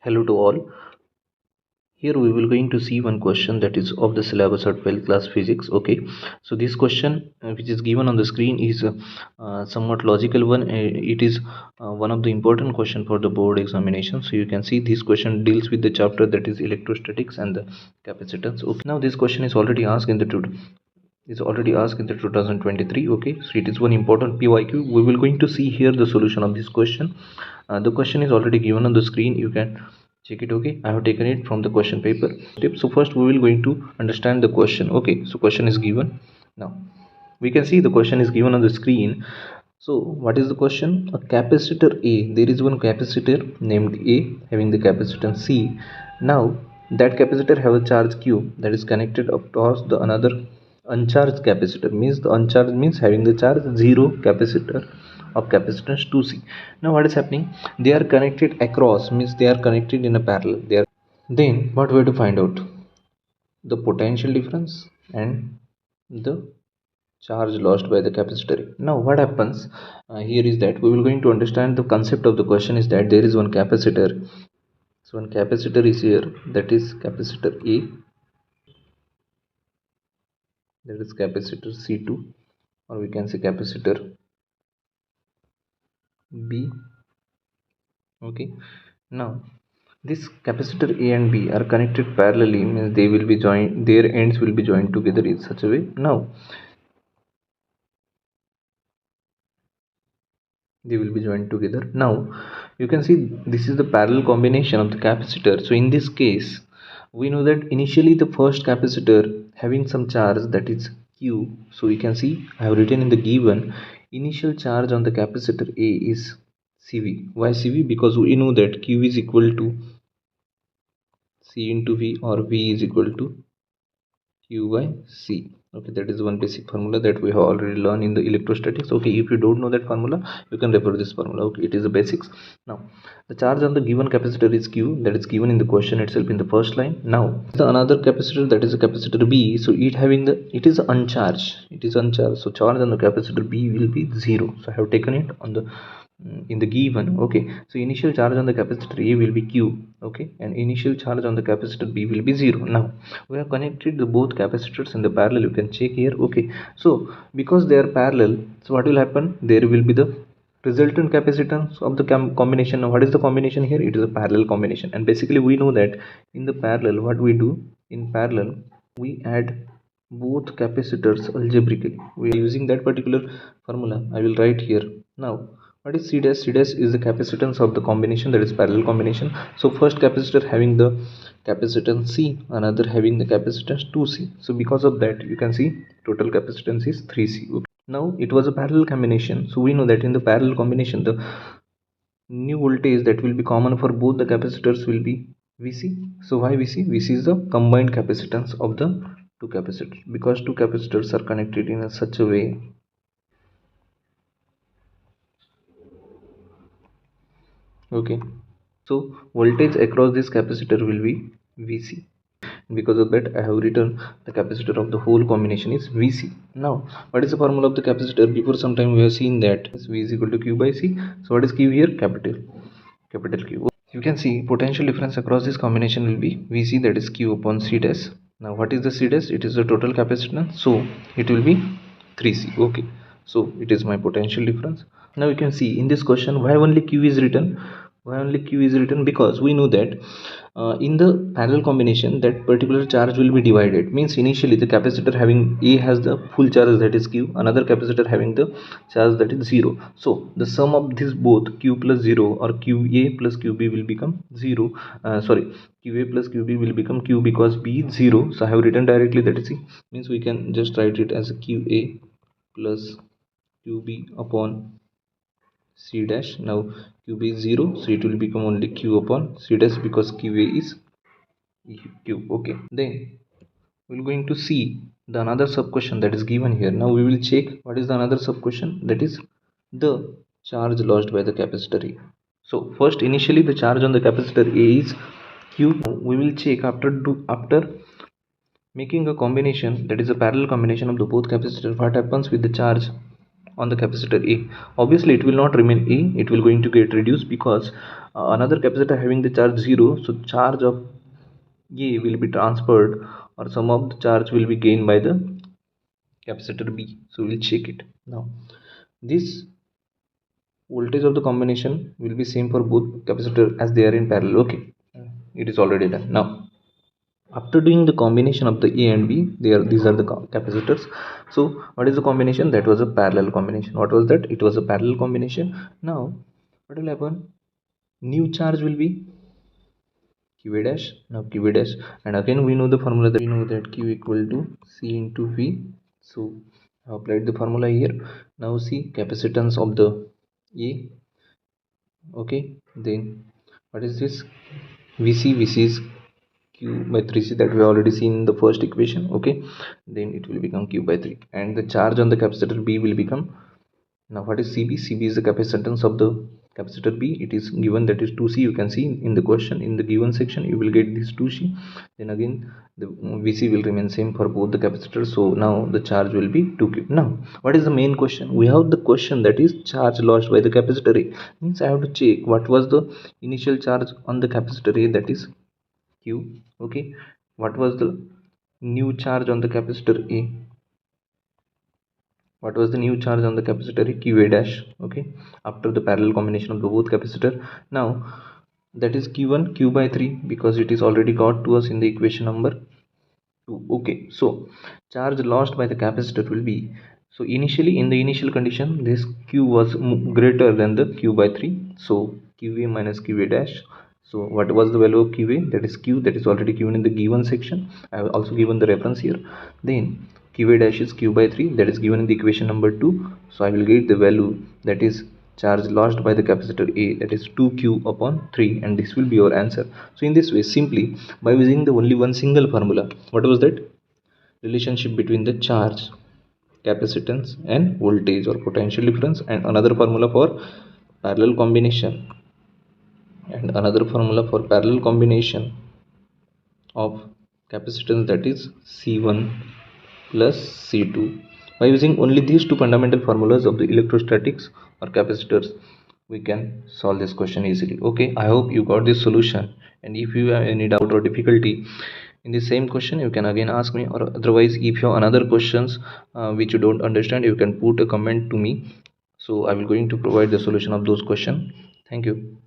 Hello to all. Here we will going to see one question that is of the syllabus of 12th class physics. Okay, so this question which is given on the screen is somewhat logical one. It is one of the important question for the board examination. So you can see this question deals with the chapter that is electrostatics and the capacitance. Okay, now this question is already asked in the 2023. Okay, so it is one important PYQ. We will going to see here the solution of this question. The question is already given on the screen. You can check it. Okay, I have taken it from the question paper. So first we will going to understand the question. Okay, so question is given. Now we can see the question is given on the screen. So what is the question? A capacitor A, there is one capacitor named A having the capacitance C. Now that capacitor have a charge Q that is connected up towards the another uncharged capacitor. Means the uncharged means having the charge 0 capacitor of capacitance 2C. Now what is happening? They are connected across, means they are connected in a parallel. Then what we have to find out? The potential difference and the charge lost by the capacitor. Now what happens here is that we will going to understand the concept of the question is that there is one capacitor. So one capacitor is here, that is capacitor A, that is capacitor C2, or we can say capacitor B. Okay, now this capacitor A and B are connected parallelly, means they will be joined, their ends will be joined together in such a way. Now they will be joined together. Now you can see this is the parallel combination of the capacitor. So in this case we know that initially the first capacitor having some charge, that is Q. So we can see I have written in the given initial charge on the capacitor A is CV. Why CV? Because we know that Q is equal to C into V, or V is equal to Q by C. Okay, that is one basic formula that we have already learned in the electrostatics. Okay, if you don't know that formula, you can refer this formula. Okay, it is the basics. Now the charge on the given capacitor is Q, that is given in the question itself in the first line. Now the another capacitor, that is a capacitor B. So it is uncharged, so charge on the capacitor B will be 0. So I have taken it on the in the given. Okay, so initial charge on the capacitor A will be Q. Okay, and initial charge on the capacitor B will be 0. Now we have connected the both capacitors in the parallel. You can check here. Okay, so because they are parallel, so what will happen? There will be the resultant capacitance of the combination. Now what is the combination here? It is a parallel combination, and basically we know that in the parallel, what we do in parallel, we add both capacitors algebraically. We are using that particular formula. I will write here. Now what is C dash? C dash is the capacitance of the combination, that is parallel combination. So first capacitor having the capacitance C, another having the capacitance 2C. So because of that, you can see total capacitance is 3C. Okay. Now it was a parallel combination, so we know that in the parallel combination the new voltage that will be common for both the capacitors will be Vc. So why Vc? Vc is the combined capacitance of the two capacitors, because two capacitors are connected in such a way. Okay, so voltage across this capacitor will be Vc. Because of that, I have written the capacitor of the whole combination is Vc. Now what is the formula of the capacitor? Before some time we have seen that V is equal to Q by C. So what is Q here? Capital Q. You can see potential difference across this combination will be Vc, that is Q upon C dash. Now what is the C dash? It is the total capacitance, so it will be 3C. Okay, so it is my potential difference. Now you can see in this question why only Q is written. Because we know that in the parallel combination that particular charge will be divided. Means initially the capacitor having A has the full charge, that is Q, another capacitor having the charge, that is 0. So the sum of these both Q plus 0 or QA plus QB will become 0. QA plus QB will become Q, because B is 0. So I have written directly, that is C. Means we can just write it as QA plus QB upon C dash. Now QB is 0, so it will become only Q upon C dash, because QA is Q. Okay, then we're going to see the another sub question that is given here. Now we will check what is the another sub question, that is the charge lost by the capacitor A. So first initially the charge on the capacitor A is Q. We will check after making a combination, that is a parallel combination of the both capacitors, what happens with the charge on the capacitor A. Obviously it will not remain A, it will going to get reduced because another capacitor having the charge 0, so charge of A will be transferred, or some of the charge will be gained by the capacitor B. So we'll check it now. This voltage of the combination will be same for both capacitor as they are in parallel. Okay, it is already done. Now after doing the combination of the A and B, these are the capacitors. So what is the combination? That was a parallel combination. What was that? It was a parallel combination. Now what will happen? New charge will be QA dash. Now QA dash, and again we know the formula, that we know that Q equal to C into V. So I applied the formula here. Now see capacitance of the A. Okay, then what is this? VC is Q by 3C, that we already seen in the first equation. Okay, then it will become Q by 3, and the charge on the capacitor B will become, now what is CB? CB is the capacitance of the capacitor B. It is given, that is 2C. You can see in the question, in the given section you will get this 2C. Then again the VC will remain same for both the capacitors. So now the charge will be 2Q. Now what is the main question? We have the question that is charge lost by the capacitor A. Means I have to check what was the initial charge on the capacitor A, that is Q. Okay, what was the new charge on the capacitor A? What was the new charge on the capacitor? QA dash. Okay, after the parallel combination of the both capacitor. Now that is q1 q by 3, because it is already got to us in the equation number 2. Okay, so charge lost by the capacitor will be, so initially in the initial condition this q was greater than the q by 3, so qa minus qa dash. So what was the value of qa? That is q, that is already given in the given section. I have also given the reference here. Then qa dash is q by 3, that is given in the equation number 2. So I will get the value, that is charge lost by the capacitor A, that is 2q upon 3, and this will be your answer. So in this way, simply by using the only one single formula, what was that? Relationship between the charge, capacitance and voltage or potential difference, and another formula for parallel combination, of capacitance, that is C1 plus C2. By using only these two fundamental formulas of the electrostatics or capacitors, we can solve this question easily. Okay, I hope you got this solution, and if you have any doubt or difficulty in the same question, you can again ask me, or otherwise if you have another questions which you don't understand, you can put a comment to me, so I will going to provide the solution of those questions. Thank you.